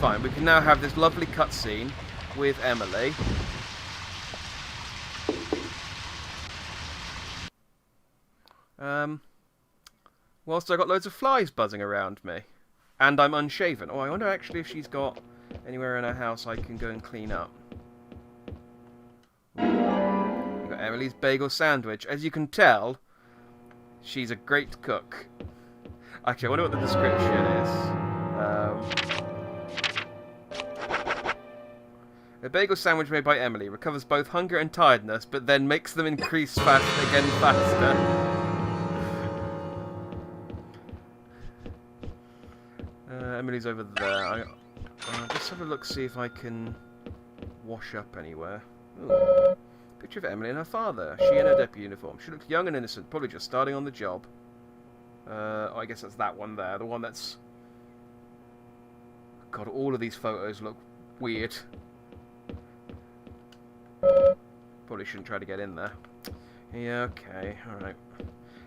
fine. We can now have this lovely cutscene with Emily. Whilst I got loads of flies buzzing around me. And I'm unshaven. Oh, I wonder actually if she's got anywhere in her house I can go and clean up. We've got Emily's bagel sandwich. As you can tell, she's a great cook. Actually, I wonder what the description is. A bagel sandwich made by Emily recovers both hunger and tiredness, but then makes them increase again faster. Emily's over there. I'll just have a look, see if I can wash up anywhere. Ooh. Picture of Emily and her father. She in her deputy uniform. She looks young and innocent, probably just starting on the job. Oh, I guess that's that one there. The one that's... God, all of these photos look weird. Probably shouldn't try to get in there. Yeah, okay, alright.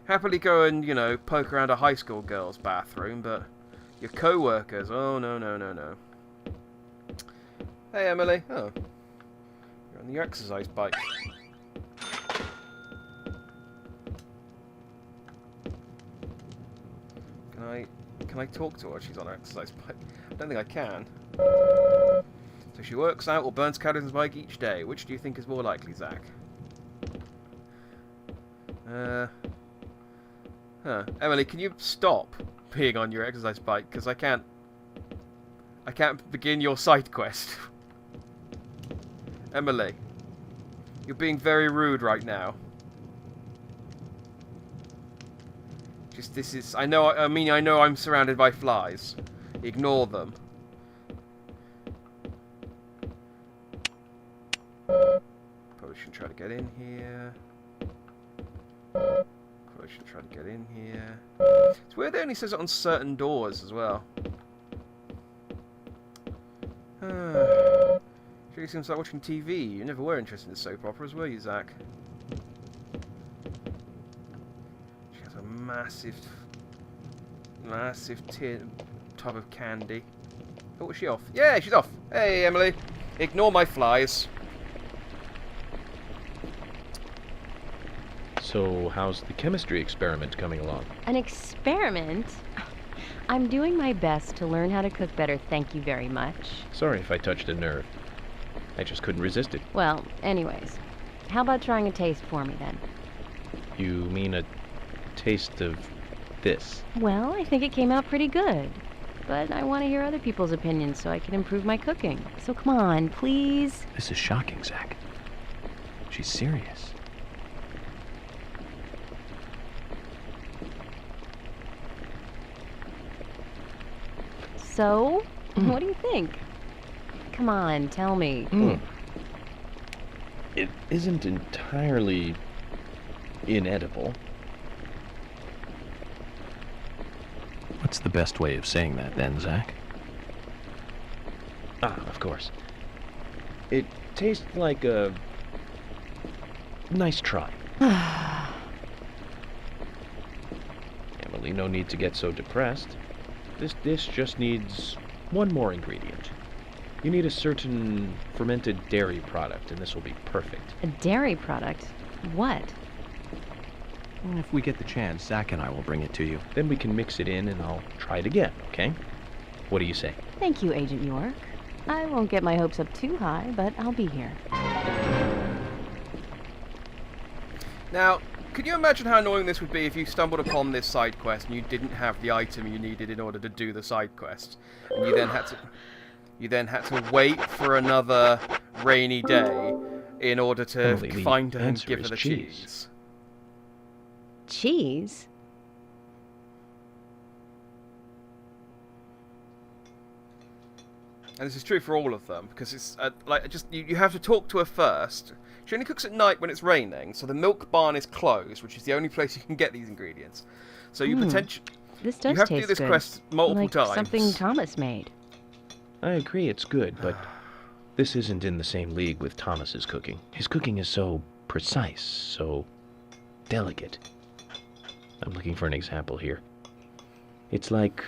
Happily go and, you know, poke around a high school girl's bathroom, but... Your co-workers. Oh, no, no, no, no. Hey, Emily. Oh. You're on your exercise bike. Can I talk to her? She's on her exercise bike. I don't think I can. So she works out or burns calories on the bike each day. Which do you think is more likely, Zach? Emily, can you stop being on your exercise bike? Because I can't begin your side quest. Emily, you're being very rude right now. I know I'm surrounded by flies. Ignore them. Probably shouldn't try to get in here. Probably shouldn't try to get in here. It's weird it only says it on certain doors as well. Sure you seem to start watching TV. You never were interested in soap operas, were you, Zach? She has a massive tub of candy. Oh, is she off? Yeah, she's off. Hey, Emily. Ignore my flies. So, how's the chemistry experiment coming along? An experiment? I'm doing my best to learn how to cook better, thank you very much. Sorry if I touched a nerve. I just couldn't resist it. Well, anyways, how about trying a taste for me then? You mean a taste of this? Well, I think it came out pretty good. But I want to hear other people's opinions so I can improve my cooking. So come on, please. This is shocking, Zach. She's serious. So, what do you think? Come on, tell me. It isn't entirely inedible. What's the best way of saying that then, Zach? Ah, of course. It tastes like a nice try. Emily, no need to get so depressed. This dish just needs one more ingredient. You need a certain fermented dairy product, and this will be perfect. A dairy product? What? Well, if we get the chance, Zach and I will bring it to you. Then we can mix it in, and I'll try it again, okay? What do you say? Thank you, Agent York. I won't get my hopes up too high, but I'll be here. Now, could you imagine how annoying this would be if you stumbled upon this side quest and you didn't have the item you needed in order to do the side quest, and you then had to wait for another rainy day in order to find her and give her the cheese. Cheese? And this is true for all of them, because it's you have to talk to her first. She only cooks at night when it's raining, so the milk barn is closed, which is the only place you can get these ingredients. So you potentially you have to do this quest multiple times. Something Thomas made. I agree, it's good, but this isn't in the same league with Thomas's cooking. His cooking is so precise, so delicate. I'm looking for an example here. It's like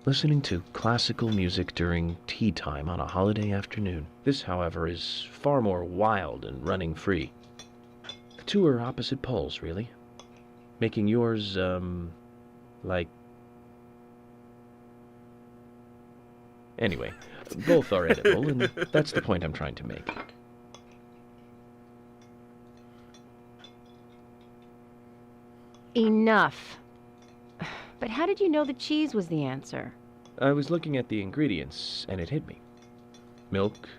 listening to classical music during tea time on a holiday afternoon. This, however, is far more wild and running free. The two are opposite poles, really. Making yours, like... Anyway, both are edible, and that's the point I'm trying to make. Enough. But how did you know the cheese was the answer? I was looking at the ingredients, and it hit me. Milk,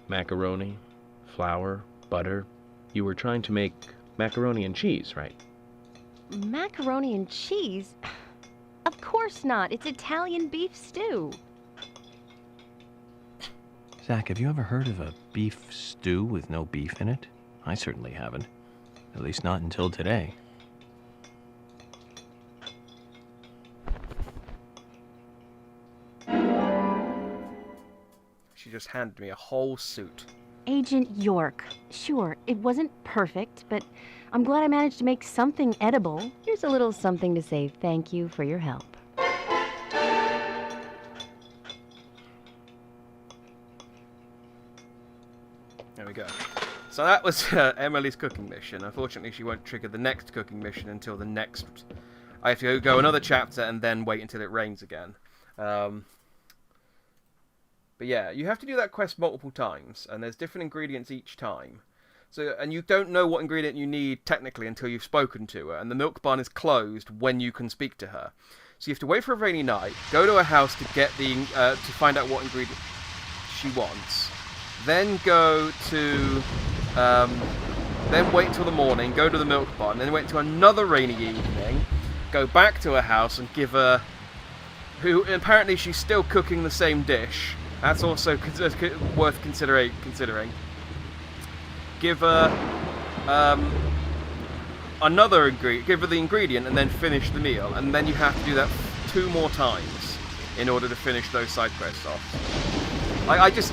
macaroni, flour, butter. You were trying to make macaroni and cheese, right? Macaroni and cheese? Of course not. It's Italian beef stew. Zach, have you ever heard of a beef stew with no beef in it? I certainly haven't. At least not until today. She just handed me a whole suit. Agent York. Sure, it wasn't perfect, but I'm glad I managed to make something edible. Here's a little something to say thank you for your help. There we go. So that was Emily's cooking mission. Unfortunately, she won't trigger the next cooking mission until the next... I have to go another chapter and then wait until it rains again. But yeah, you have to do that quest multiple times, and there's different ingredients each time. So, and you don't know what ingredient you need technically until you've spoken to her, and the milk barn is closed when you can speak to her. So you have to wait for a rainy night, go to her house to get the to find out what ingredient she wants, then go to then wait until the morning, go to the milk barn, then wait until another rainy evening, go back to her house and give her, who apparently she's still cooking the same dish. That's also worth considering. Give her another ingredient, give her the ingredient, and then finish the meal. And then you have to do that 2 more times in order to finish those side quests off. I just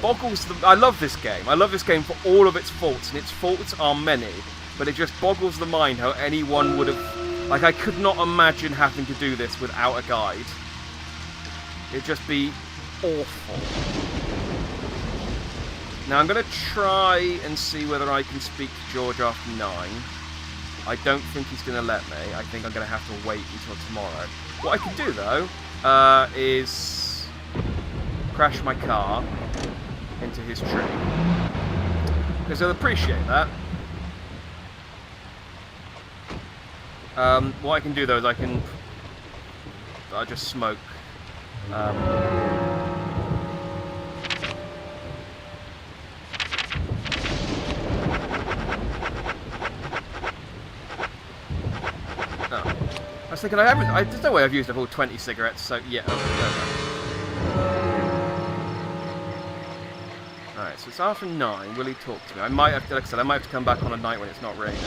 boggles the. I love this game. I love this game for all of its faults, and its faults are many. But it just boggles the mind how anyone would have. Like, I could not imagine having to do this without a guide. It'd just be awful. Now I'm going to try and see whether I can speak to George after 9. I don't think he's going to let me. I think I'm going to have to wait until tomorrow. What I can do, though, is crash my car into his tree. Because he'll appreciate that. What I can do, though, is I just smoke. I was thinking there's no way I've used up all 20 cigarettes, so yeah. Alright, so it's after 9. Will he talk to me? I might have to, like I said, I might have to come back on a night when it's not raining.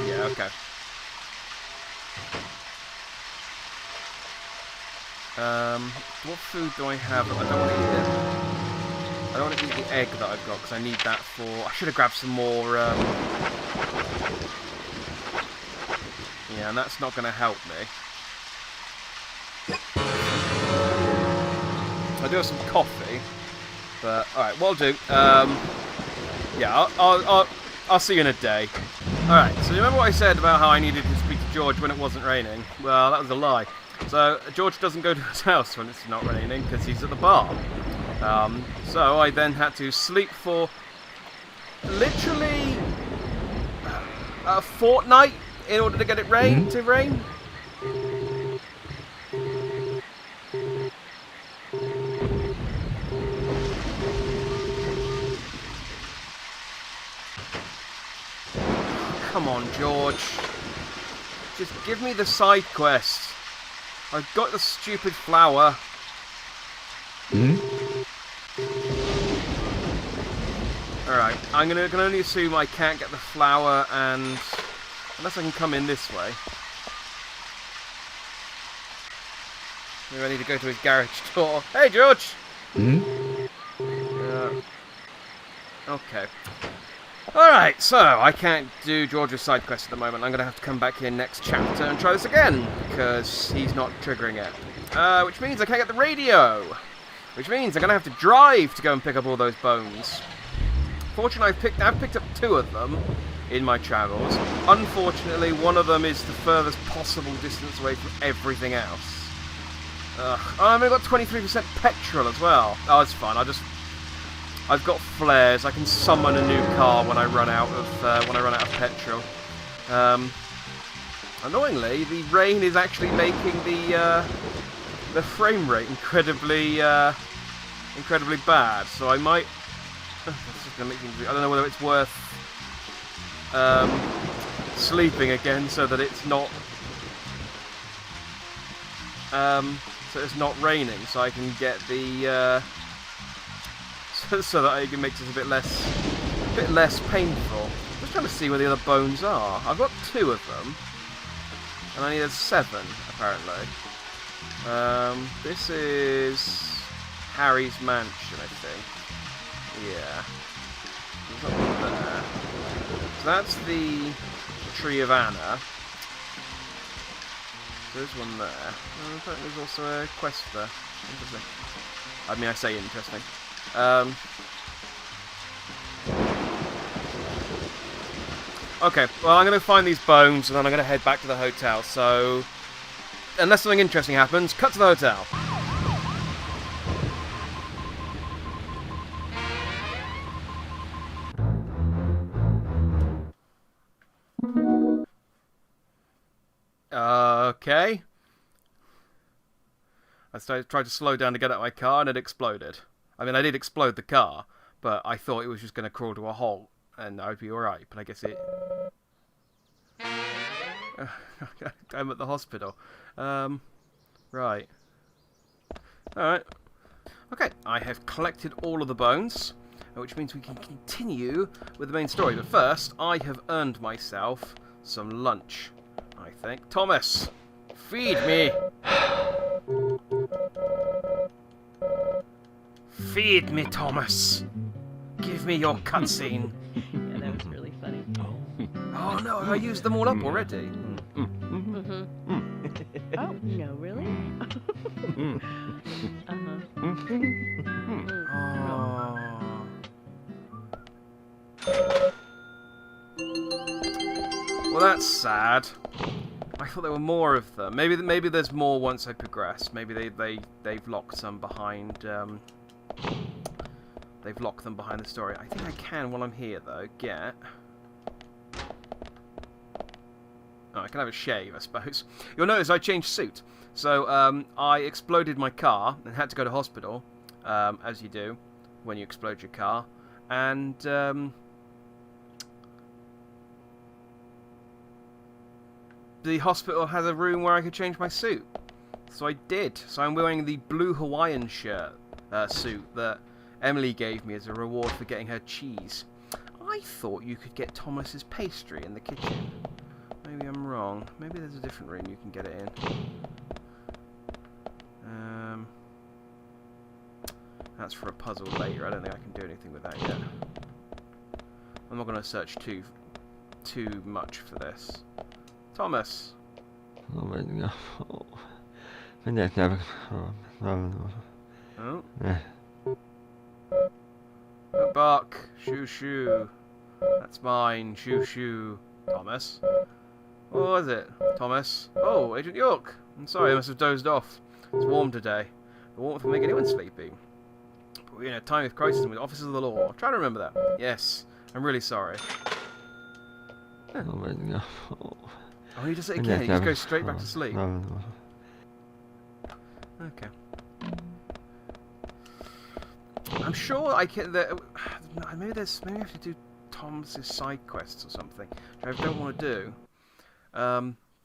Yeah, okay. What food do I have? I don't want to eat it. I don't want to eat the egg that I've got because I need that for. I should have grabbed some more. Yeah, and that's not going to help me. I do have some coffee, but all right, what I'll do. Yeah, I'll see you in a day. All right. So you remember what I said about how I needed to speak to George when it wasn't raining? Well, that was a lie. So George doesn't go to his house when it's not raining because he's at the bar. So I then had to sleep for literally a fortnight in order to get it to rain. Come on, George. Just give me the side quest. I've got the stupid flower. Alright, I'm can only assume I can't get the flower and... Unless I can come in this way. Maybe I need to go to his garage door. Hey, George! Okay. Alright, so I can't do George's side quest at the moment. I'm going to have to come back here next chapter and try this again, because he's not triggering it. Which means I can't get the radio. Which means I'm going to have to drive to go and pick up all those bones. Fortunately, I've picked up 2 of them in my travels. Unfortunately, one of them is the furthest possible distance away from everything else. Oh, I've only got 23% petrol as well. Oh, it's fine. I've got flares. I can summon a new car when I run out of petrol. Annoyingly, the rain is actually making the frame rate incredibly bad. So I might. That's just gonna make things. I don't know whether it's worth sleeping again so that it's not raining, so I can get the so that it makes it a bit less painful. I'm just trying to see where the other bones are. I've got 2 of them, and I need 7 apparently. This is Harry's mansion, I think. Yeah. There's not one there. So that's the Tree of Anna. There's one there. Oh, I thought there's also a quest there. Interesting. I mean, I say interesting. Okay, well, I'm going to find these bones, and then I'm going to head back to the hotel. So, unless something interesting happens, cut to the hotel. Okay. I tried to slow down to get out my car, and it exploded. I mean, I did explode the car, but I thought it was just going to crawl to a halt, and I'd be alright, but I guess it... I'm at the hospital. Right. Alright. Okay, I have collected all of the bones, which means we can continue with the main story. But first, I have earned myself some lunch, I think. Thomas! Feed me! Feed me, Thomas! Give me your cutscene. Yeah, that was really funny. Oh no, have I used them all up already? Mm-hmm. Oh, no, really? Well, that's sad. I thought there were more of them. Maybe there's more once I progress. Maybe they've locked some behind. They've locked them behind the story. I think I can while I'm here though get. Oh, I can have a shave, I suppose. You'll notice I changed suit. So I exploded my car and had to go to hospital, as you do when you explode your car, and the hospital has a room where I could change my suit. So I did. So I'm wearing the blue Hawaiian suit that Emily gave me as a reward for getting her cheese. I thought you could get Thomas's pastry in the kitchen. Maybe I'm wrong. Maybe there's a different room you can get it in. That's for a puzzle later. I don't think I can do anything with that yet. I'm not going to search too much for this. Thomas. Oh. Don't bark. Shoo shoo. That's mine. Shoo shoo. Thomas. What was it? Thomas. Oh, Agent York. I'm sorry, I must have dozed off. It's warm today. The warmth will make anyone sleepy. But we're in a time of crisis and with officers of the law. Try to remember that. Yes. I'm really sorry. Oh, you just say it again. You just go straight back to sleep. Okay. I'm sure I can. Maybe I have to do Tom's side quests or something, which I don't want to do.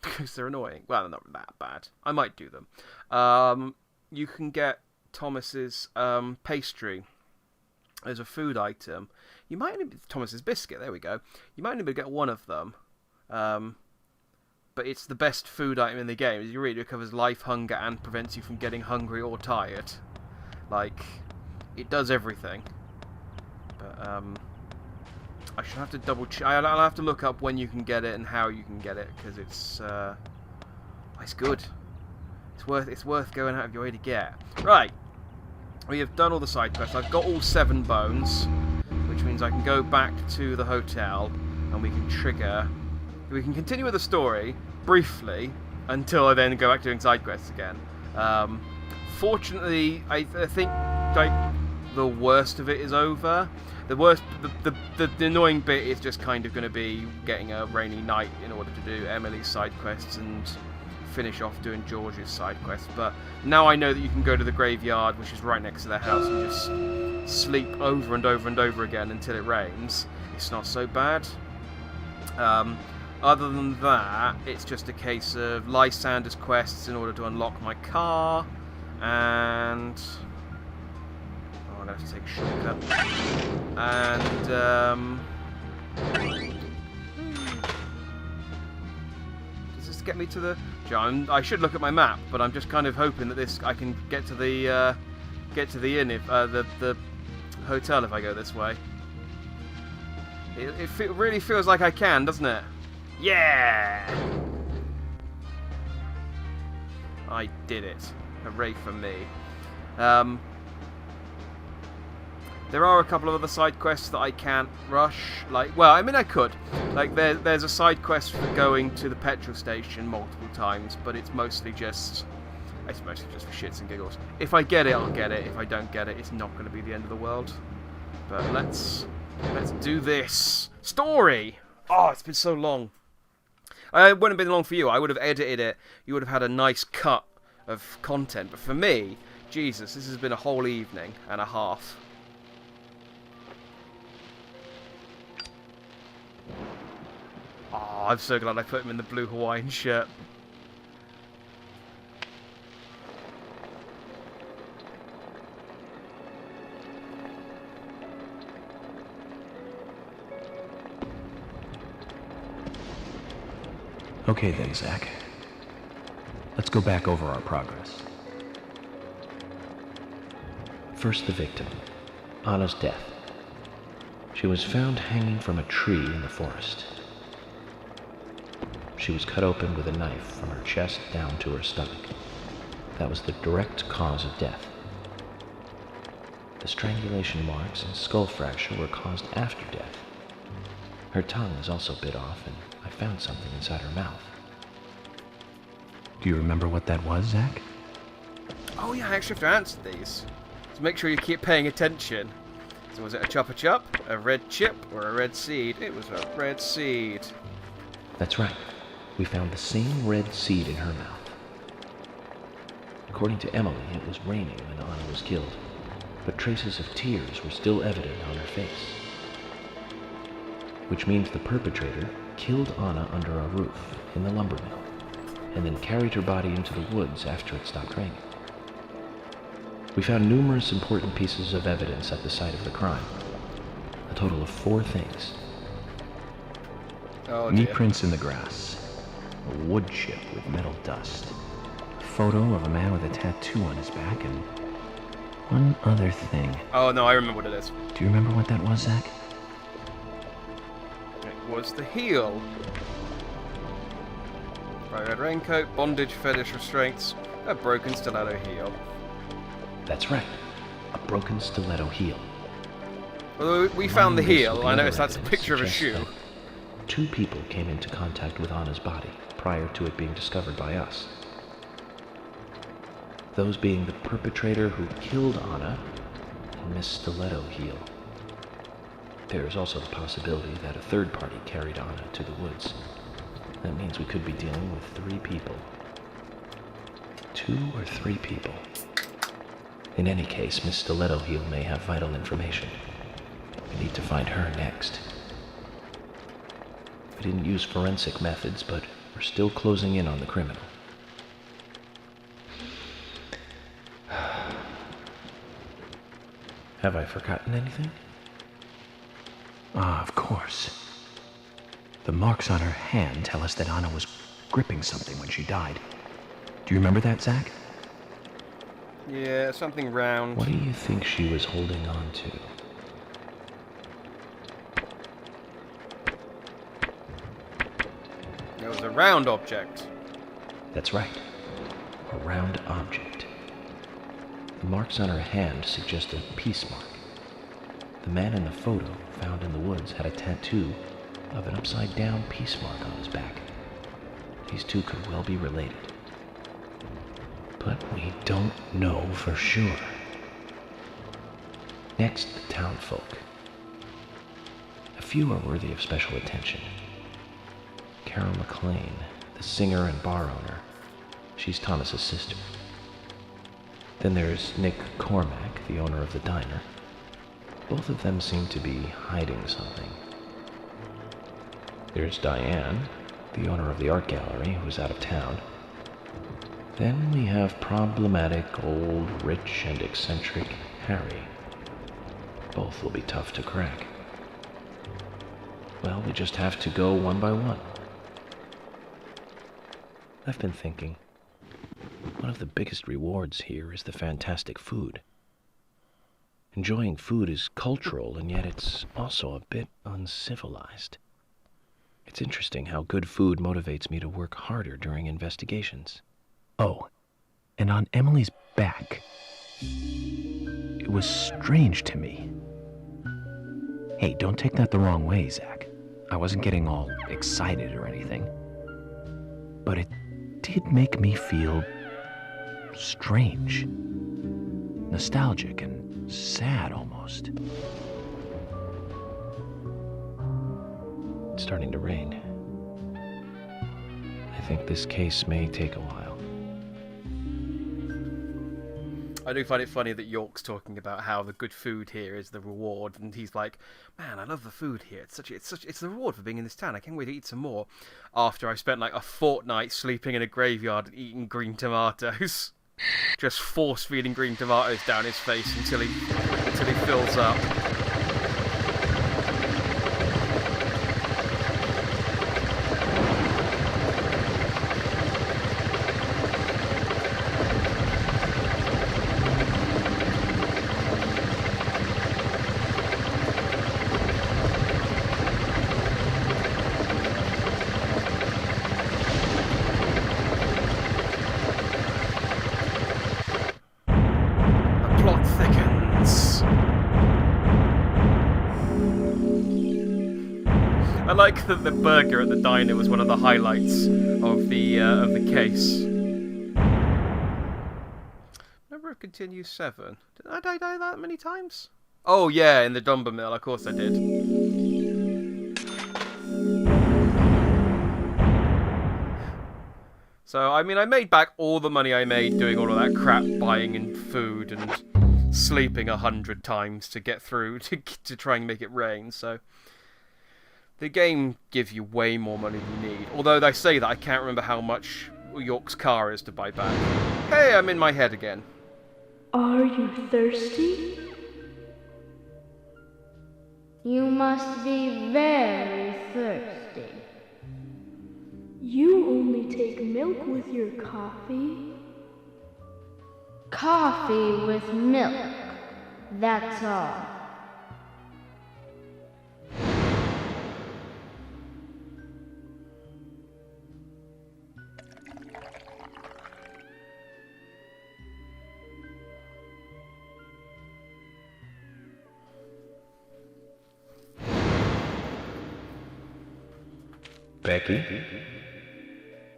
Because they're annoying. Well, they're not that bad. I might do them. You can get Thomas's pastry as a food item. You might only Thomas's biscuit. There we go. You might only be able to get one of them. But it's the best food item in the game. You read, it recovers life, hunger, and prevents you from getting hungry or tired. Like, it does everything. But I should have to double check. I'll have to look up when you can get it and how you can get it, because it's good. It's worth going out of your way to get. Right. We have done all the side quests. I've got all 7 bones, which means I can go back to the hotel and we can continue with the story briefly until I then go back doing side quests again. Fortunately, I think like the worst of it is over. The annoying bit is just kind of going to be getting a rainy night in order to do Emily's side quests and finish off doing George's side quest. But now I know that you can go to the graveyard, which is right next to their house, and just sleep over and over and over again until it rains. It's not so bad. Other than that, it's just a case of Lysander's quests in order to unlock my car, and I'm gonna have to take a shortcut. And does this get me to the? I should look at my map, but I'm just kind of hoping that I can get to the inn if the hotel if I go this way. It really feels like I can, doesn't it? Yeah! I did it. Hooray for me. There are a couple of other side quests that I can't rush. Well, I mean I could. There's a side quest for going to the petrol station multiple times, but it's mostly just for shits and giggles. If I get it, I'll get it. If I don't get it, it's not going to be the end of the world. But let's do this story. Oh, it's been so long. It wouldn't have been long for you. I would have edited it. You would have had a nice cut of content. But for me, Jesus, this has been a whole evening and a half. Oh, I'm so glad I put him in the blue Hawaiian shirt. Okay then, Zach. Let's go back over our progress. First, the victim, Anna's death. She was found hanging from a tree in the forest. She was cut open with a knife from her chest down to her stomach. That was the direct cause of death. The strangulation marks and skull fracture were caused after death. Her tongue was also bit off, and I found something inside her mouth. Do you remember what that was, Zach? Oh yeah, I actually have to answer these. So make sure you keep paying attention. So was it a chup, a red chip, or a red seed? It was a red seed. That's right. We found the same red seed in her mouth. According to Emily, it was raining when Anna was killed, but traces of tears were still evident on her face. Which means the perpetrator killed Anna under a roof in the lumber mill, and then carried her body into the woods after it stopped raining. We found numerous important pieces of evidence at the site of the crime. A total of 4 things. Oh, Knee dear. prints in the grass, a wood chip with metal dust, a photo of a man with a tattoo on his back, and one other thing. Oh no, I remember what it is. Do you remember what that was, Zach? It was the heel. Bright red raincoat, bondage, fetish restraints, a broken stiletto heel. That's right, a broken stiletto heel. Although we found the Combined heel, with I the noticed other that's a evidence picture of a suggests shoe. that 2 people came into contact with Anna's body prior to it being discovered by us. Those being the perpetrator who killed Anna and Miss Stiletto Heel. There is also the possibility that a third party carried Anna to the woods. That means we could be dealing with 3 people. 2 or 3 people. In any case, Miss Stiletto Heel may have vital information. We need to find her next. We didn't use forensic methods, but we're still closing in on the criminal. Have I forgotten anything? Ah, of course. The marks on her hand tell us that Anna was gripping something when she died. Do you remember that, Zach? Yeah, something round. What do you think she was holding on to? was a round object. That's right. A round object. The marks on her hand suggest a peace mark. The man in the photo found in the woods had a tattoo of an upside-down peace mark on his back. These two could well be related. But we don't know for sure. Next, the townfolk. A few are worthy of special attention. Carol McLean, the singer and bar owner. She's Thomas's sister. Then there's Nick Cormack, the owner of the diner. Both of them seem to be hiding something. There's Diane, the owner of the art gallery, who's out of town. Then we have problematic, old, rich, and eccentric Harry. Both will be tough to crack. Well, we just have to go one by one. I've been thinking, one of the biggest rewards here is the fantastic food. Enjoying food is cultural, and yet it's also a bit uncivilized. It's interesting how good food motivates me to work harder during investigations. Oh, and on Emily's back, it was strange to me. Hey, don't take that the wrong way, Zach. I wasn't getting all excited or anything. But it did make me feel strange. Nostalgic and sad almost. It's starting to rain. I think this case may take a while. I do find it funny that York's talking about how the good food here is the reward, and he's like, "Man, I love the food here. It's the reward for being in this town. I can't wait to eat some more." After I spent like a fortnight sleeping in a graveyard and eating green tomatoes, just force feeding green tomatoes down his face until he fills up. I like that the burger at the diner was one of the highlights of the case. Number of continues 7. Did I die that many times? Oh yeah, in the Dumber Mill, of course I did. So, I mean, I made back all the money I made doing all of that crap buying and food and sleeping 100 times to get through, to try and make it rain, so... The game gives you way more money than you need. Although they say that, I can't remember how much York's car is to buy back. Hey, I'm in my head again. Are you thirsty? You must be very thirsty. You only take milk with your coffee? Coffee with milk, that's all. Becky?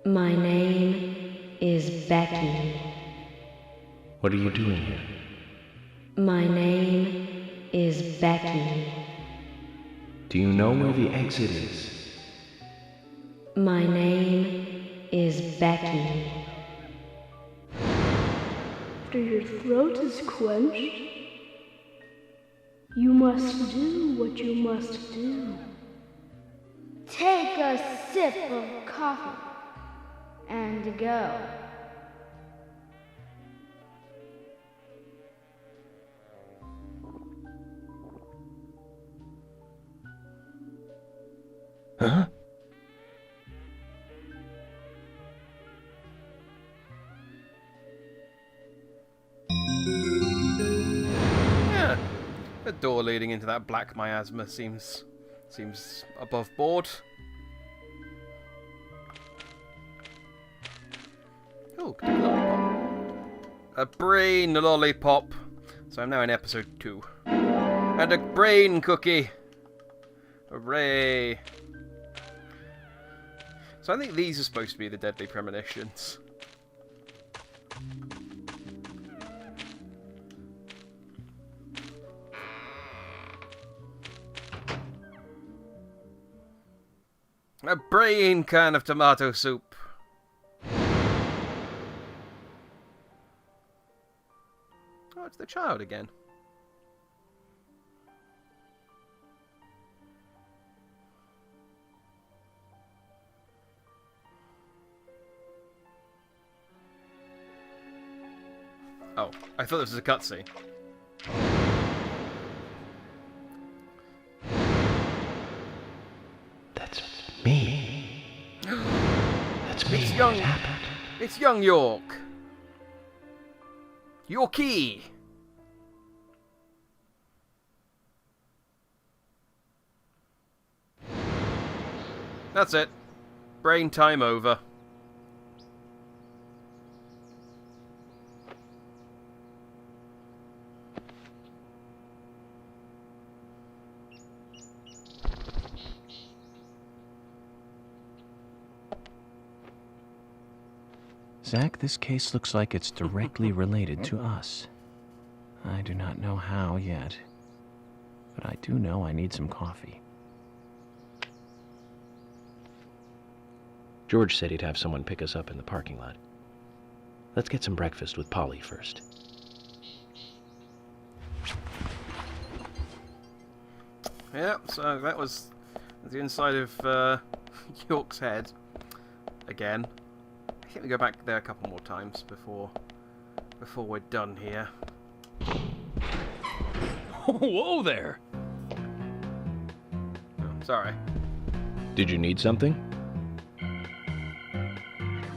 My name is Becky. What are you doing here? My name is Becky. Do you know where the exit is? My name is Becky. After your throat is quenched, you must do what you must do. Take a sip of coffee and go. Huh? Yeah, the door leading into that black miasma seems above board. Oh, lollipop. A brain lollipop. So I'm now in episode 2. And a brain cookie. Hooray. So I think these are supposed to be the deadly premonitions. A brain can of tomato soup. Oh, it's the child again. Oh, I thought this was a cutscene. That's me. That's me. It's young. What happened? It's young York. Yorkie. That's it. Brain time over. Zach, this case looks like it's directly related to us. I do not know how yet, but I do know I need some coffee. George said he'd have someone pick us up in the parking lot. Let's get some breakfast with Polly first. Yeah, so that was the inside of York's head. Again. I think we go back there a couple more times before we're done here. Whoa there! Oh, sorry. Did you need something?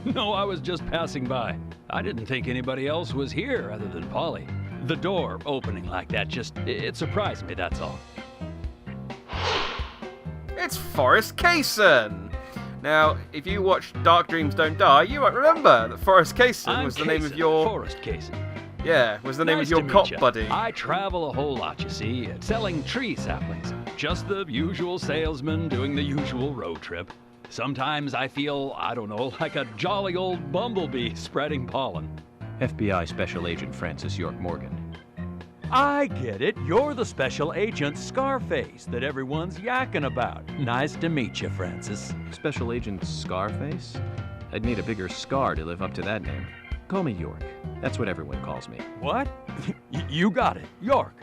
No, I was just passing by. I didn't think anybody else was here other than Polly. The door opening like that it surprised me, that's all. It's Forrest Kaysen! Now, if you watched Dark Dreams Don't Die, you might remember that Forrest Kaysen was the name of your... Forrest Kaysen. Yeah, was the name Nice of your to meet cop ya. buddy. I travel a whole lot, you see, selling tree saplings. Just the usual salesman doing the usual road trip. Sometimes I feel, I don't know, like a jolly old bumblebee spreading pollen. FBI Special Agent Francis York Morgan. I get it. You're the special agent Scarface that everyone's yakking about. Nice to meet you, Francis. Special Agent Scarface? I'd need a bigger scar to live up to that name. Call me York. That's what everyone calls me. What? You got it. York.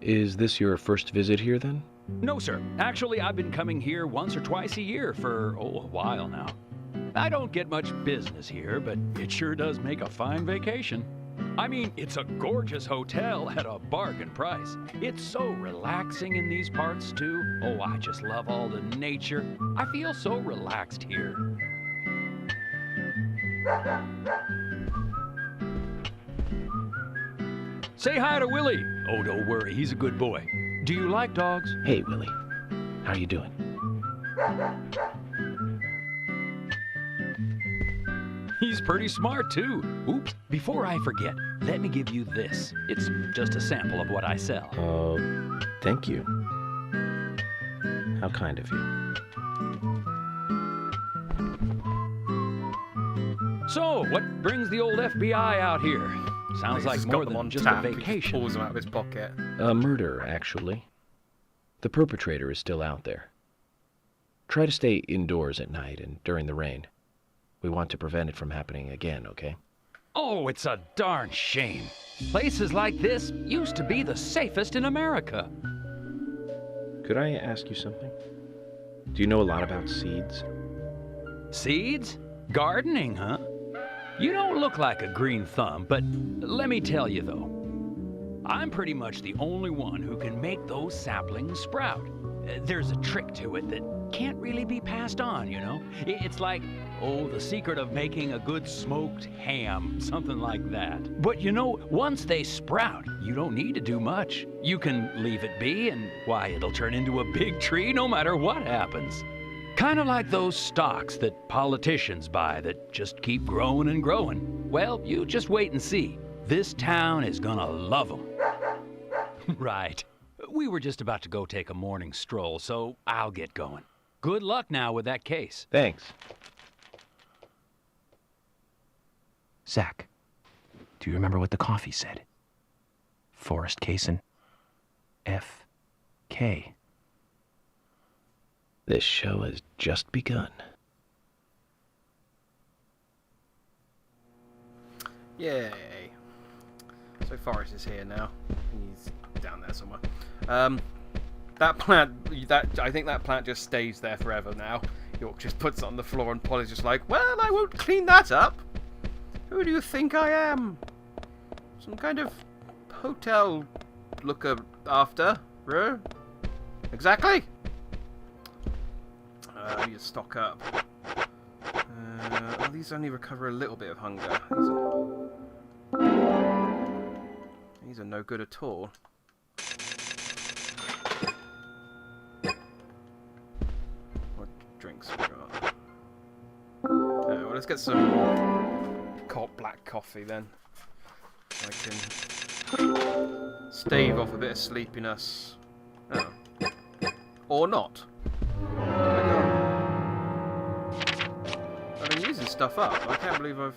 Is this your first visit here, then? No, sir. Actually, I've been coming here once or twice a year for, a while now. I don't get much business here, but it sure does make a fine vacation. I mean, it's a gorgeous hotel at a bargain price. It's so relaxing in these parts, too. Oh, I just love all the nature. I feel so relaxed here. Say hi to Willie. Oh, don't worry, he's a good boy. Do you like dogs? Hey, Willie. How you doing? He's pretty smart, too. Oops, before I forget, let me give you this. It's just a sample of what I sell. Oh, thank you. How kind of you. So, what brings the old FBI out here? Sounds He's like just more got them than on just tap. a He just vacation. pulls them out of his pocket. A murder, actually. The perpetrator is still out there. Try to stay indoors at night and during the rain. We want to prevent it from happening again, okay? Oh, it's a darn shame. Places like this used to be the safest in America. Could I ask you something? Do you know a lot about seeds? Seeds? Gardening, huh? You don't look like a green thumb, but let me tell you though, I'm pretty much the only one who can make those saplings sprout. There's a trick to it that can't really be passed on, you know? It's like, oh, the secret of making a good smoked ham, something like that. But you know, once they sprout, you don't need to do much. You can leave it be, and why, it'll turn into a big tree no matter what happens. Kind of like those stocks that politicians buy that just keep growing and growing. Well, you just wait and see. This town is gonna love them. Right. We were just about to go take a morning stroll, so I'll get going. Good luck now with that case. Thanks. Zach, do you remember what the coffee said? Forrest Kaysen. F.K. This show has just begun. Yay. So Forrest is here now. He's down there somewhere. That plant, I think that plant just stays there forever now. York just puts it on the floor and Polly's just like, well, I won't clean that up. Who do you think I am? Some kind of hotel looker after? Exactly? I need to stock up. These only recover a little bit of hunger. These are no good at all. What drinks we got? Well, let's get some black coffee then. I can stave off a bit of sleepiness. Oh. Or not. I've been using stuff up. I can't believe I've...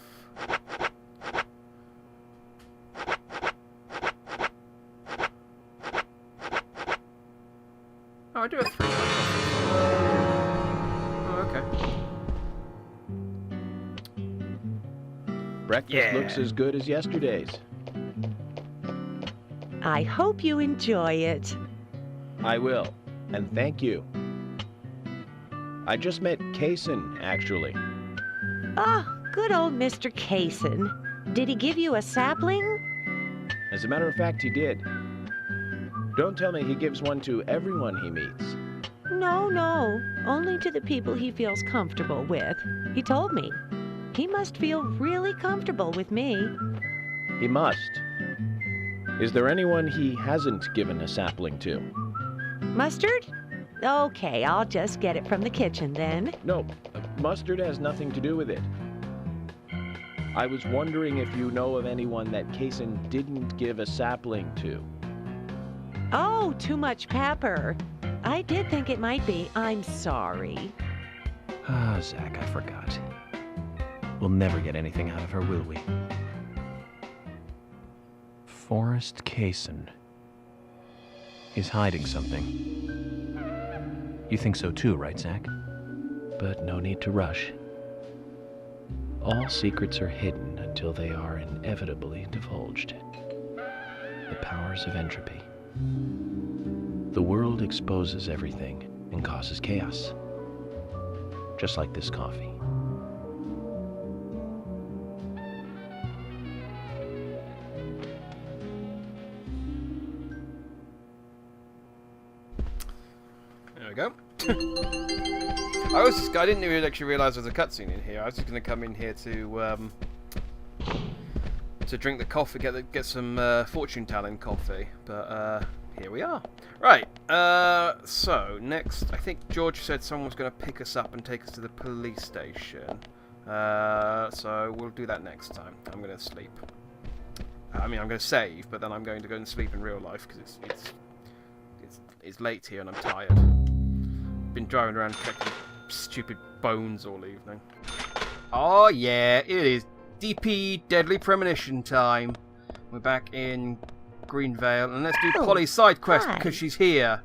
Oh, I do have 3 black coffees. Oh, okay. Breakfast looks as good as yesterday's. I hope you enjoy it. I will, and thank you. I just met Kaysen, actually. Oh, good old Mr. Kaysen. Did he give you a sapling? As a matter of fact, he did. Don't tell me he gives one to everyone he meets. No, only to the people he feels comfortable with. He told me. He must feel really comfortable with me. He must. Is there anyone he hasn't given a sapling to? Mustard? Okay, I'll just get it from the kitchen then. No, mustard has nothing to do with it. I was wondering if you know of anyone that Kaysen didn't give a sapling to. Oh, too much pepper. I did think it might be. I'm sorry. Ah, Zach, I forgot. We'll never get anything out of her, will we? Forrest Kaysen. He's hiding something. You think so too, right, Zach? But no need to rush. All secrets are hidden until they are inevitably divulged. The powers of entropy. The world exposes everything and causes chaos. Just like this coffee. There we go. I didn't even actually realise there was a cutscene in here. I was just going to come in here to drink the coffee, get some fortune telling coffee, but here we are. Right. So next, I think George said someone was going to pick us up and take us to the police station. So we'll do that next time. I'm going to sleep. I mean, I'm going to save, but then I'm going to go and sleep in real life because it's late here and I'm tired. Been driving around collecting stupid bones all evening. Oh yeah, it is DP Deadly Premonition time. We're back in Greenvale, and let's do Polly's side quest because she's here.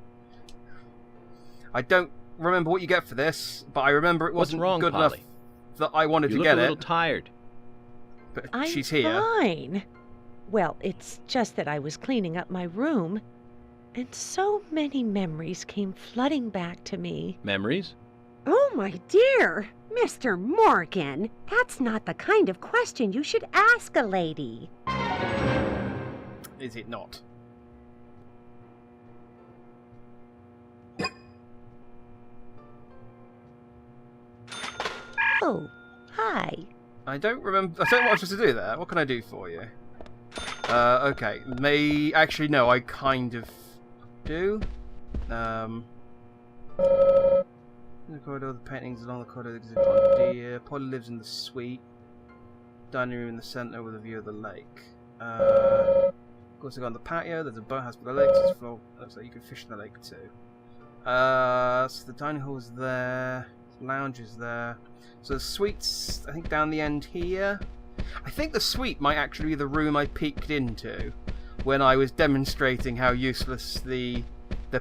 I don't remember what you get for this, but I remember it wasn't good enough that I wanted to get it. You look a little tired. But I'm she's here. Fine. Well, it's just that I was cleaning up my room, and so many memories came flooding back to me. Memories? Oh, my dear! Mr. Morgan, that's not the kind of question you should ask a lady. Is it not? Oh, hi. I don't remember. I don't know what I was supposed to do there. What can I do for you? Okay. Actually, no, I kind of do. In the corridor, the paintings along the corridor exhibit on deer. Polly lives in the suite. Dining room in the centre with a view of the lake. Of course, I got on the patio. There's a boathouse by the lake. So it's full. Looks like you can fish in the lake too. So the dining hall is there. The lounge is there. So the suite's, I think, down the end here. I think the suite might actually be the room I peeked into when I was demonstrating how useless the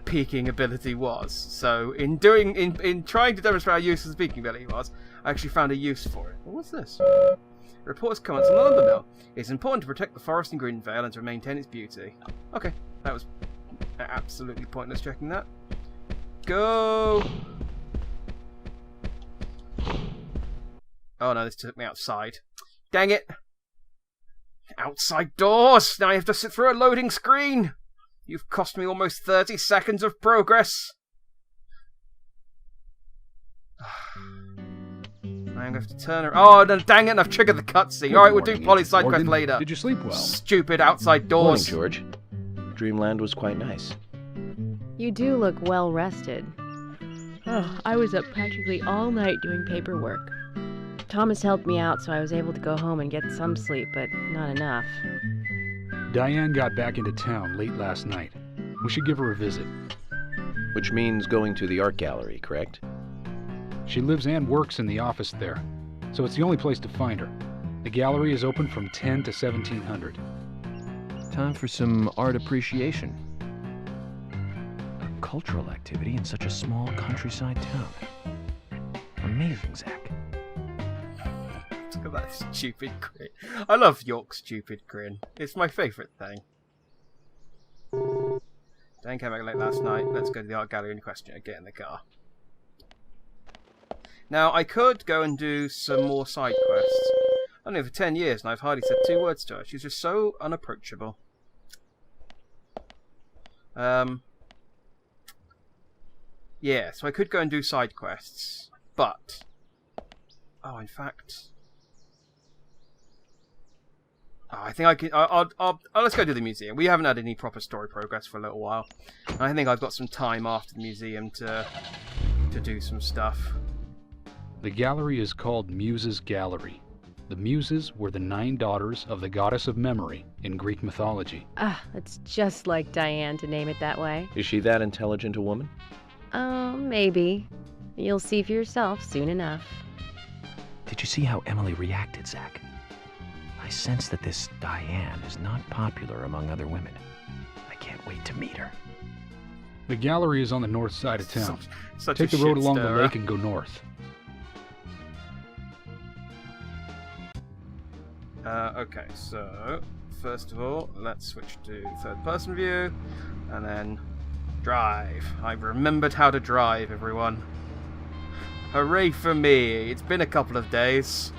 peeking ability was. So in trying to demonstrate how useless the peeking ability was, I actually found a use for it. Well, what's this? Reports comments on the London Mill. It's important to protect the forest in Greenvale and to maintain its beauty. Okay, that was absolutely pointless checking that. Go! Oh no, this took me outside. Dang it! Outside doors! Now I have to sit through a loading screen! You've cost me almost 30 seconds of progress! I'm going to have to turn around. Oh, no, dang it, I've triggered the cutscene. Alright, we'll do Polly's side quest later. Did you sleep well? Stupid outside doors. Morning, George. Dreamland was quite nice. You do look well rested. Oh, I was up practically all night doing paperwork. Thomas helped me out, so I was able to go home and get some sleep, but not enough. Diane got back into town late last night. We should give her a visit. Which means going to the art gallery, correct? She lives and works in the office there, so it's the only place to find her. The gallery is open from 10 to 1700. Time for some art appreciation. A cultural activity in such a small countryside town. Amazing, Zach. Look at that stupid grin. I love York's stupid grin. It's my favourite thing. Dan came back late last night. Let's go to the art gallery in question and get in the car. Now, I could go and do some more side quests. I've known her for 10 years and I've hardly said 2 words to her. She's just so unapproachable. Yeah, so I could go and do side quests. But... oh, in fact... oh, I think I can... let's go to the museum. We haven't had any proper story progress for a little while. And I think I've got some time after the museum to do some stuff. The gallery is called Muses Gallery. The Muses were the 9 daughters of the goddess of memory in Greek mythology. Ah, it's just like Diane to name it that way. Is she that intelligent a woman? Maybe. You'll see for yourself soon enough. Did you see how Emily reacted, Zach? I sense that this Diane is not popular among other women. I can't wait to meet her. The gallery is on the north side of town. Such Take a the road along the shit-stirrer. lake and go north. Okay, so first of all, let's switch to third-person view, and then drive. I've remembered how to drive, everyone. Hooray for me! It's been a couple of days,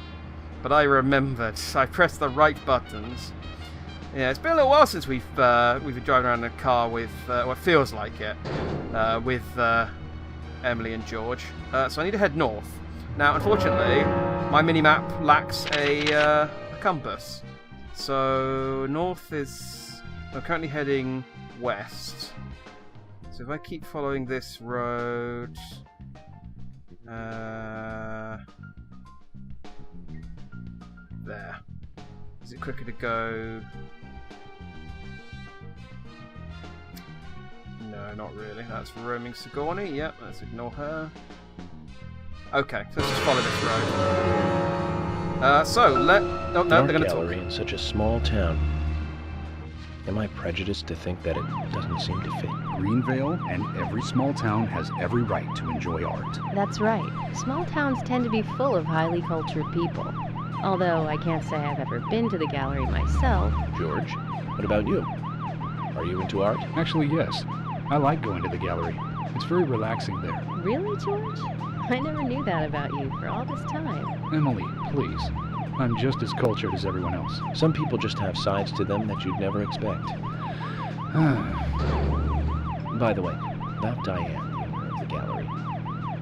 but I remembered. I pressed the right buttons. Yeah, it's been a little while since we've been driving around in a car with what feels like it, with Emily and George. So I need to head north. Now, unfortunately, my mini-map lacks a compass. So north is... I'm currently heading west. So if I keep following this road... there. Is it quicker to go... no, not really. That's roaming Sigourney. Yep, let's ignore her. Okay, so let's just follow this road. Oh, no, they're going to talk. Gallery in such a small town. Am I prejudiced to think that it doesn't seem to fit? Greenvale and every small town has every right to enjoy art. That's right. Small towns tend to be full of highly cultured people. Although I can't say I've ever been to the gallery myself. George, what about you? Are you into art? Actually, yes. I like going to the gallery. It's very relaxing there. Really, George? I never knew that about you for all this time. Emily, please. I'm just as cultured as everyone else. Some people just have sides to them that you'd never expect. By the way, about Diane, the owner of the gallery.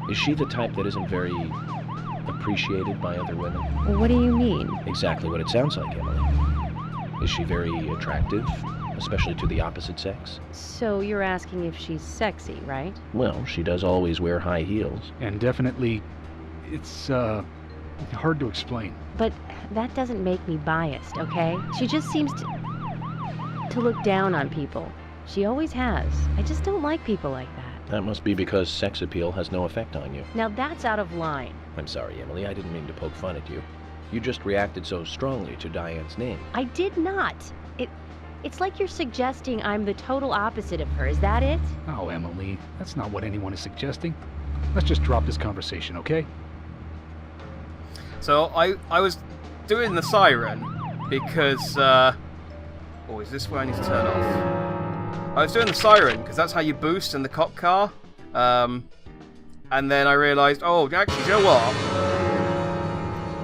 Is she the type that isn't very appreciated by other women? What do you mean? Exactly what it sounds like, Emily. Is she very attractive? especially to the opposite sex. So you're asking if she's sexy, right? Well, she does always wear high heels. And definitely, it's hard to explain. But that doesn't make me biased, okay? She just seems to look down on people. She always has. I just don't like people like that. That must be because sex appeal has no effect on you. Now that's out of line. I'm sorry, Emily, I didn't mean to poke fun at you. You just reacted so strongly to Diane's name. I did not. It's like you're suggesting I'm the total opposite of her. Is that it? Oh, Emily, that's not what anyone is suggesting. Let's just drop this conversation, okay? So I was doing the siren because... oh, is this where I need to turn off? I was doing the siren because that's how you boost in the cop car. And then I realised, oh, actually, you know what?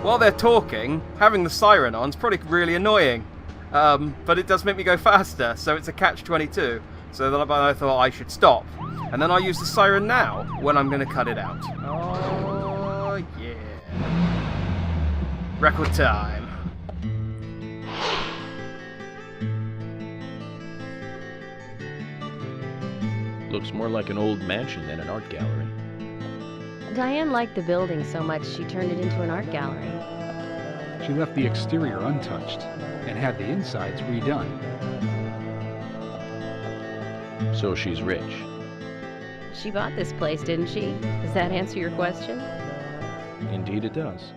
While they're talking, having the siren on is probably really annoying. But it does make me go faster, so it's a catch-22. So then I thought I should stop. And then I'll use the siren now, when I'm going to cut it out. Oh, yeah. Record time. Looks more like an old mansion than an art gallery. Diane liked the building so much she turned it into an art gallery. She left the exterior untouched and had the insides redone. So she's rich. She bought this place, didn't she? Does that answer your question? Indeed it does.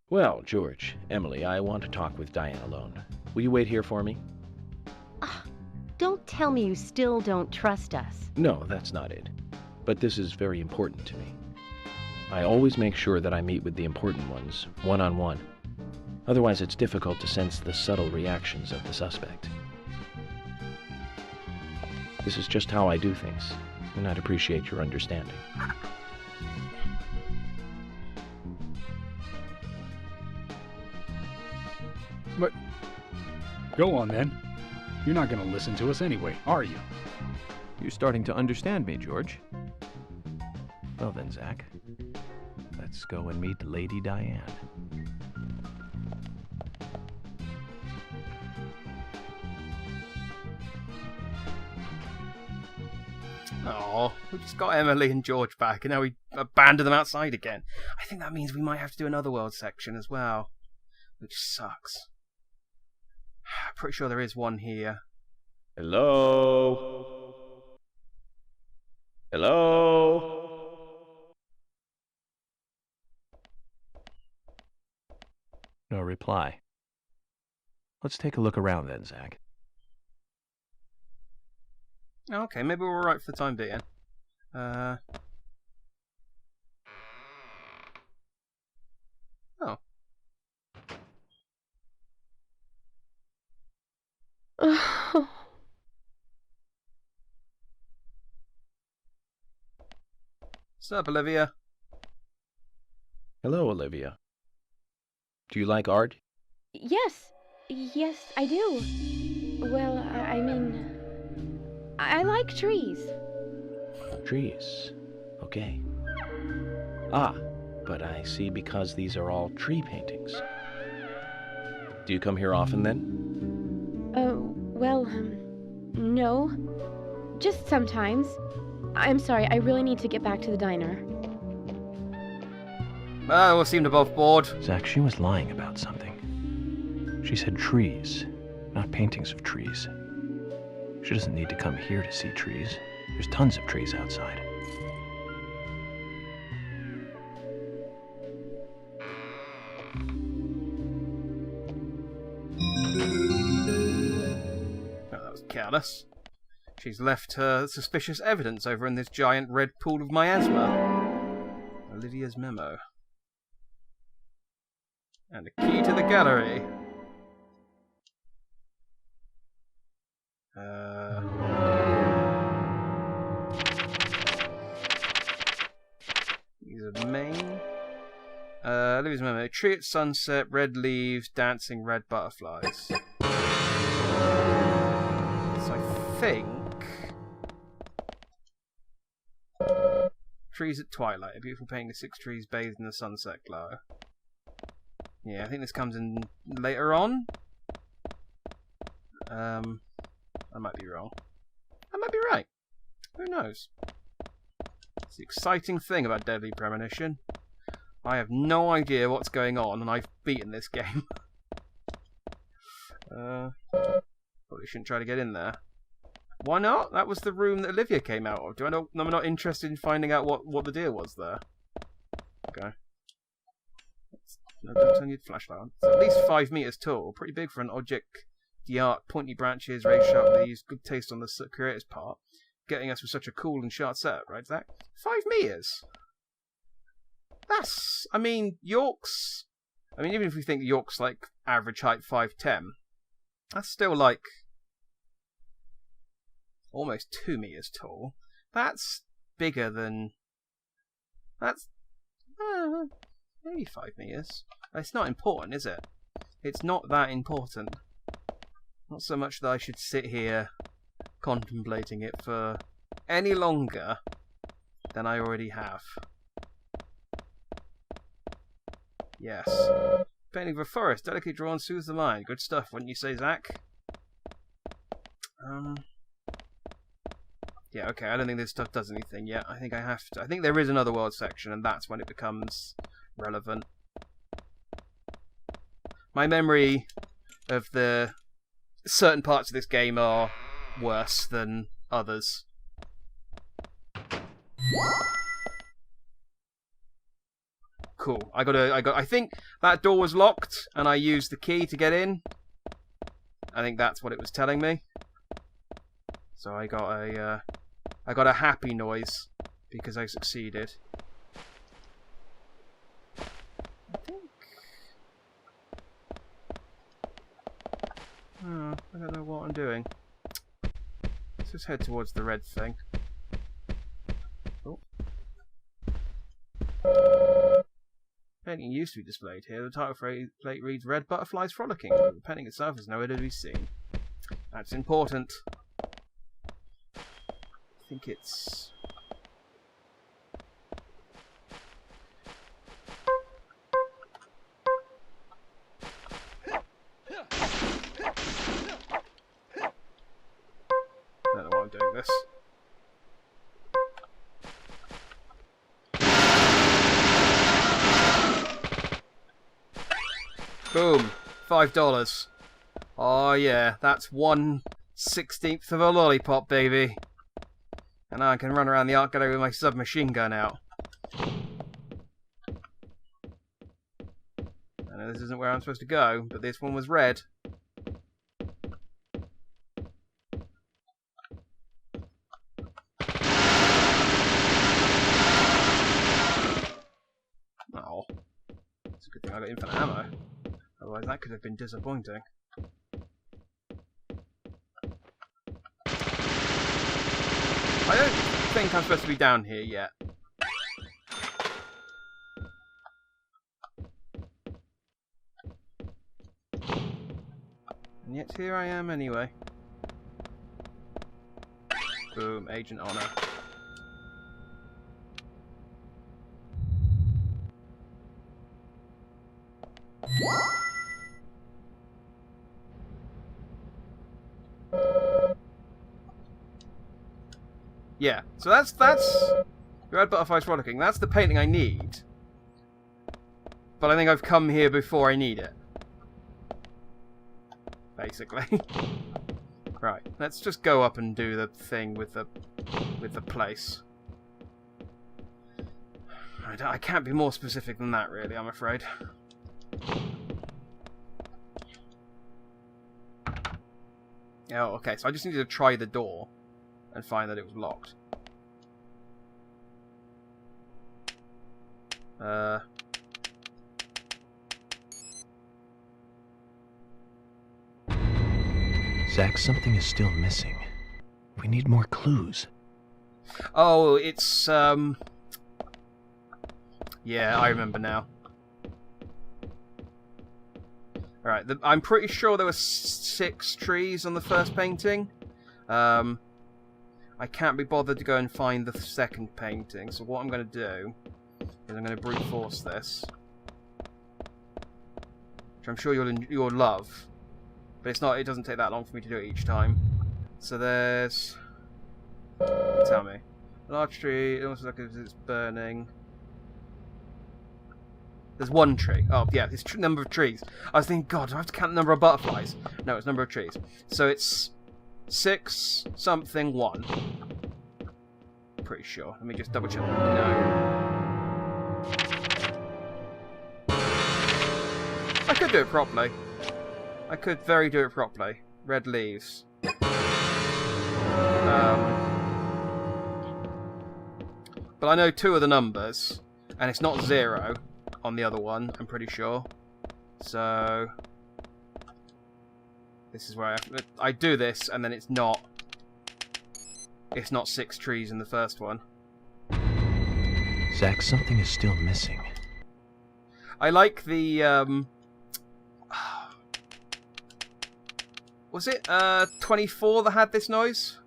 Well, George, Emily, I want to talk with Diane alone. Will you wait here for me? Don't tell me you still don't trust us. No, that's not it. But this is very important to me. I always make sure that I meet with the important ones, one-on-one. Otherwise, it's difficult to sense the subtle reactions of the suspect. This is just how I do things, and I'd appreciate your understanding. But go on then. You're not going to listen to us anyway, are you? You're starting to understand me, George. Well then, Zach, let's go and meet Lady Diane. Oh, we just got Emily and George back, and now we abandoned them outside again. I think that means we might have to do another world section as well, which sucks. Pretty sure there is one here. Hello? Hello? No reply. Let's take a look around then, Zach. Okay, maybe we're alright for the time being. Oh. What's up, Olivia? Hello, Olivia. Do you like art? Yes, I do. Well, I mean, I like trees. Trees. Okay. Ah, but I see because these are all tree paintings. Do you come here often then? Well, no. Just sometimes. I'm sorry, I really need to get back to the diner. We'll seem above board. Zach, she was lying about something. She said trees, not paintings of trees. She doesn't need to come here to see trees. There's tons of trees outside. Oh, that was careless. She's left her suspicious evidence over in this giant red pool of miasma. Olivia's memo. And a key to the gallery. These are the main. Olivia's memo. Tree at sunset, red leaves, dancing red butterflies. So I think... Trees at twilight. A beautiful painting of 6 trees bathed in the sunset glow. Yeah, I think this comes in later on. I might be wrong. I might be right. Who knows? It's the exciting thing about Deadly Premonition. I have no idea what's going on, and I've beaten this game. Probably shouldn't try to get in there. Why not? That was the room that Olivia came out of. I'm not interested in finding out what the deal was there. Okay. No, don't turn your flashlight on. It's at least 5 meters tall. Pretty big for an object. The art, pointy branches, razor sharp leaves, good taste on the creator's part. Getting us with such a cool and sharp setup, right, Zach? 5 meters? That's... I mean, York's... I mean, even if we think York's, like, average height 5'10", that's still, like... almost 2 meters tall. That's bigger than... That's... maybe 5 meters. It's not important, is it? It's not that important. Not so much that I should sit here contemplating it for any longer than I already have. Yes. Painting of a forest, delicately drawn, soothes the mind. Good stuff, wouldn't you say, Zach? Yeah, okay, I don't think this stuff does anything yet. I think I have to. I think there is another world section, and that's when it becomes relevant. My memory of the certain parts of this game are worse than others. Cool. I think that door was locked, and I used the key to get in. I think that's what it was telling me. So I got a happy noise because I succeeded. I don't know what I'm doing. Let's just head towards the red thing. Oh. Painting used to be displayed here. The title plate reads Red Butterflies Frolicking. The painting itself is nowhere to be seen. That's important. I think it's... I don't know why I'm doing this. Boom. $5. Oh yeah, that's 1/16 of a lollipop, baby. And now I can run around the art gallery with my submachine gun out. I know this isn't where I'm supposed to go, but this one was red. Oh. It's a good thing I got infinite ammo. Otherwise that could have been disappointing. I don't think I'm supposed to be down here yet. And yet here I am anyway. Boom, Agent Honor. Yeah, so that's Red Butterflies Frolicking. That's the painting I need. But I think I've come here before I need it. Basically. Right, let's just go up and do the thing with the place. I can't be more specific than that, really, I'm afraid. Oh, okay, so I just needed to try the door and find that it was locked. Zach, something is still missing. We need more clues. Oh, it's, yeah, I remember now. Alright, I'm pretty sure there were 6 trees on the first painting. I can't be bothered to go and find the second painting, so what I'm going to do is I'm going to brute force this. Which I'm sure you'll love. But it's not. It doesn't take that long for me to do it each time. So there's... Tell me. A large tree, it almost looks like it's burning. There's one tree. Oh, yeah, it's number of trees. I was thinking, God, do I have to count the number of butterflies? No, it's number of trees. So it's 6 something 1. Pretty sure. Let me just double check. No. I could do it properly. I could do it properly. Red leaves. But I know 2 of the numbers, and it's not 0 on the other one, I'm pretty sure. So this is where I do this, and then it's not 6 trees in the first one. Zach, something is still missing. I like the was it 24 that had this noise?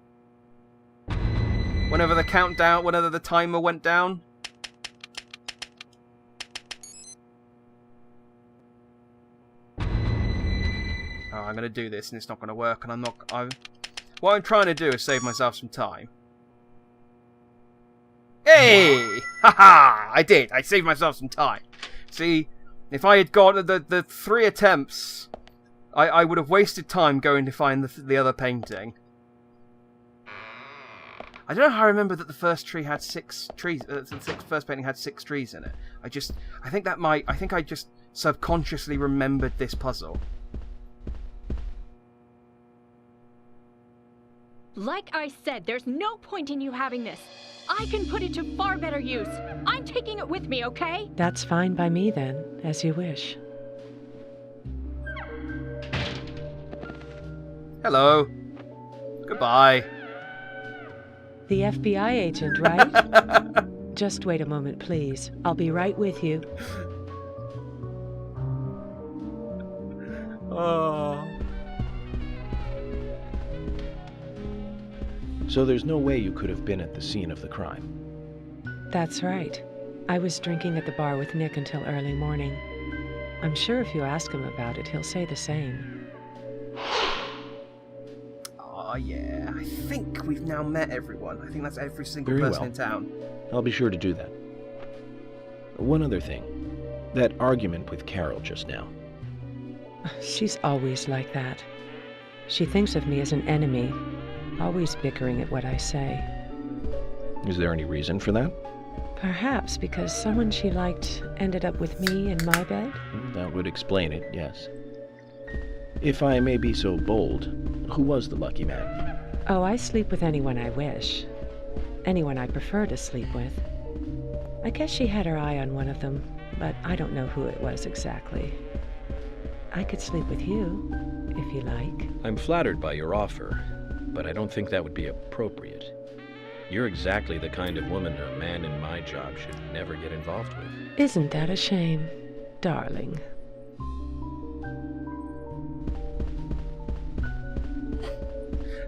Whenever the timer went down. Oh, I'm gonna do this and it's not gonna work, and what I'm trying to do is save myself some time. Hey! Haha! I did! I saved myself some time. See, if I had got the 3 attempts, I would have wasted time going to find the other painting. I don't know how I remember that the first tree had 6 trees. The first painting had 6 trees in it. I think I just subconsciously remembered this puzzle. Like I said, there's no point in you having this. I can put it to far better use. I'm taking it with me, okay? That's fine by me then, as you wish. Hello. Goodbye. The FBI agent, right? Just wait a moment, please. I'll be right with you. Oh. So there's no way you could have been at the scene of the crime? That's right. I was drinking at the bar with Nick until early morning. I'm sure if you ask him about it, he'll say the same. Oh, yeah. I think we've now met everyone. I think that's every single Very person well. in town. I'll be sure to do that. One other thing. That argument with Carol just now. She's always like that. She thinks of me as an enemy, always bickering at what I say. Is there any reason for that? Perhaps because someone she liked ended up with me in my bed? That would explain it, yes. If I may be so bold, who was the lucky man? Oh, I sleep with anyone I wish. Anyone I prefer to sleep with. I guess she had her eye on one of them, but I don't know who it was exactly. I could sleep with you, if you like. I'm flattered by your offer, but I don't think that would be appropriate. You're exactly the kind of woman a man in my job should never get involved with. Isn't that a shame, darling?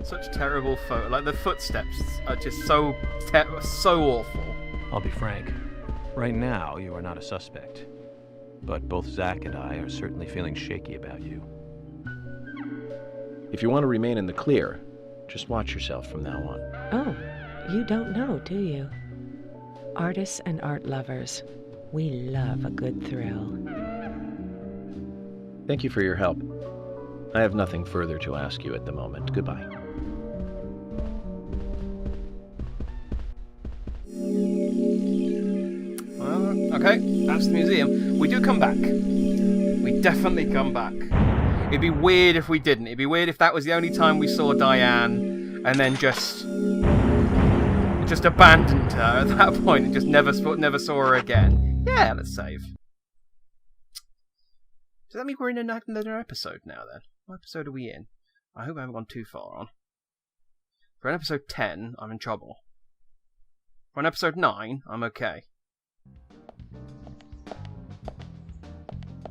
Such terrible photo. Like, the footsteps are just so awful. I'll be frank. Right now, you are not a suspect. But both Zach and I are certainly feeling shaky about you. If you want to remain in the clear, just watch yourself from now on. Oh, you don't know, do you? Artists and art lovers, we love a good thrill. Thank you for your help. I have nothing further to ask you at the moment. Goodbye. Okay, that's the museum. We do come back. We definitely come back. It'd be weird if we didn't. It'd be weird if that was the only time we saw Diane, and then just abandoned her at that point and just never saw her again. Yeah, let's save. Does that mean we're in another episode now, then? What episode are we in? I hope I haven't gone too far on. For an episode 10, I'm in trouble. For an episode 9, I'm okay.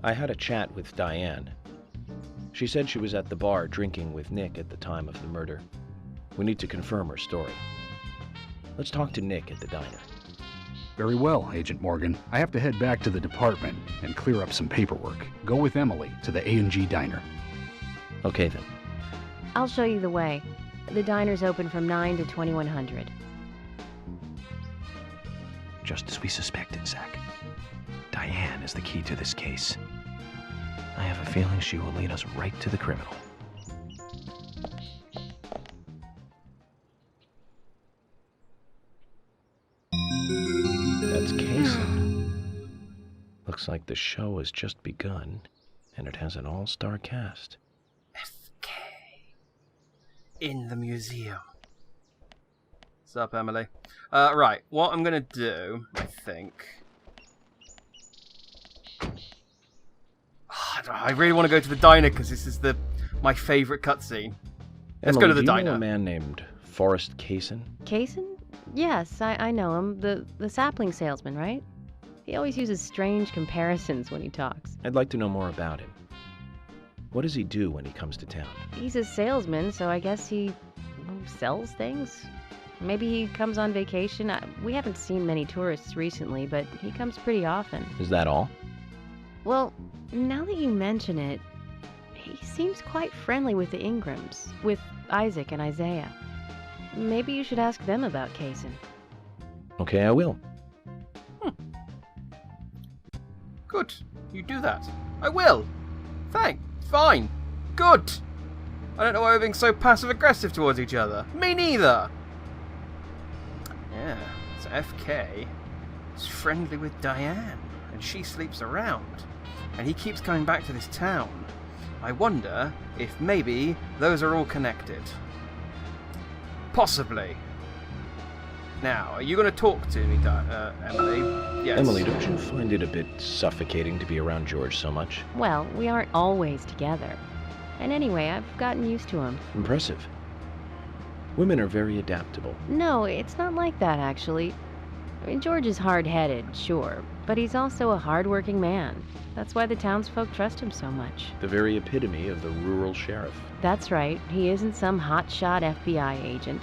I had a chat with Diane. She said she was at the bar drinking with Nick at the time of the murder. We need to confirm her story. Let's talk to Nick at the diner. Very well, Agent Morgan. I have to head back to the department and clear up some paperwork. Go with Emily to the A&G diner. Okay then. I'll show you the way. The diner's open from 9 to 2100. Just as we suspected, Zach. Diane is the key to this case. I have a feeling she will lead us right to the criminal. That's Kaysen. Looks like the show has just begun, and it has an all-star cast. FK. In the museum. What's up, Emily? Right, what I'm gonna do, I think... I really want to go to the diner because this is my favourite cutscene. Let's go to the do you diner. know a man named Forrest Kaysen? Kaysen? Yes, I know him. The sapling salesman, right? He always uses strange comparisons when he talks. I'd like to know more about him. What does he do when he comes to town? He's a salesman, so I guess he sells things? Maybe he comes on vacation. We haven't seen many tourists recently, but he comes pretty often. Is that all? Well, now that you mention it, he seems quite friendly with the Ingrams, with Isaac and Isaiah. Maybe you should ask them about Kaysen. Okay, I will. Good. You do that. I will. Fine. Good. I don't know why we're being so passive-aggressive towards each other. Me neither. Yeah, so FK is friendly with Diane, and she sleeps around. And he keeps coming back to this town. I wonder if maybe those are all connected. Possibly. Now, are you going to talk to me, Emily? Yes. Emily, don't you find it a bit suffocating to be around George so much? Well, we aren't always together. And anyway, I've gotten used to him. Impressive. Women are very adaptable. No, it's not like that, actually. I mean, George is hard-headed, sure, but he's also a hard-working man. That's why the townsfolk trust him so much. The very epitome of the rural sheriff. That's right. He isn't some hotshot FBI agent.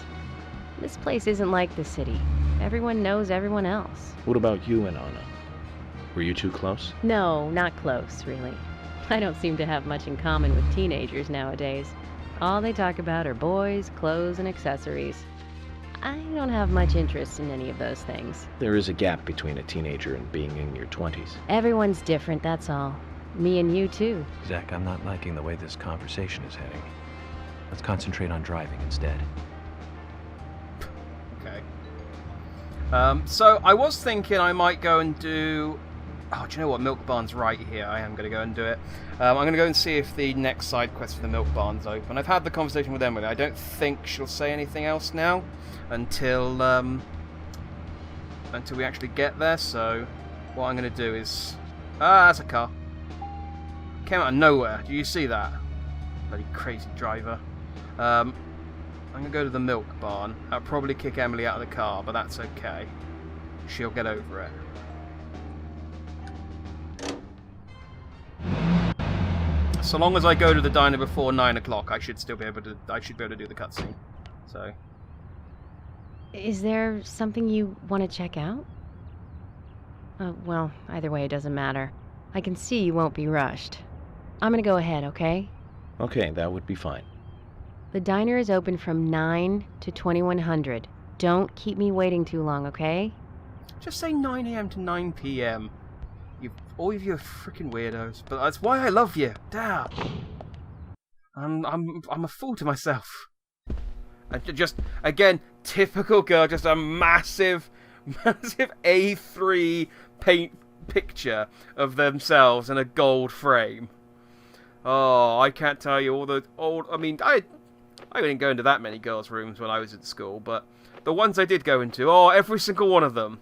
This place isn't like the city. Everyone knows everyone else. What about you and Anna? Were you two close? No, not close, really. I don't seem to have much in common with teenagers nowadays. All they talk about are boys, clothes, and accessories. I don't have much interest in any of those things. There is a gap between a teenager and being in your 20s. Everyone's different, that's all. Me and you, too. Zach, I'm not liking the way this conversation is heading. Let's concentrate on driving instead. Okay. So I was thinking I might go and do... Oh, do you know what? Milk Barn's right here. I am going to go and do it. I'm going to go and see if the next side quest for the Milk Barn's open. I've had the conversation with Emily. I don't think she'll say anything else now until we actually get there. So what I'm going to do is... that's a car. Came out of nowhere. Do you see that? Bloody crazy driver. I'm going to go to the Milk Barn. I'll probably kick Emily out of the car, but that's okay. She'll get over it. So long as I go to the diner before 9 o'clock, I should still be able to. I should be able to do the cutscene. So. Is there something you want to check out? Well, either way, it doesn't matter. I can see you won't be rushed. I'm gonna go ahead, okay? Okay, that would be fine. The diner is open from 9 to 2100. Don't keep me waiting too long, okay? Just say 9 a.m. to 9 p.m. All of you are freaking weirdos, but that's why I love you. Damn. I'm a fool to myself. Just again, typical girl. Just a massive A3 paint picture of themselves in a gold frame. Oh, I can't tell you all the old. I mean, I didn't go into that many girls' rooms when I was at school, but the ones I did go into, every single one of them.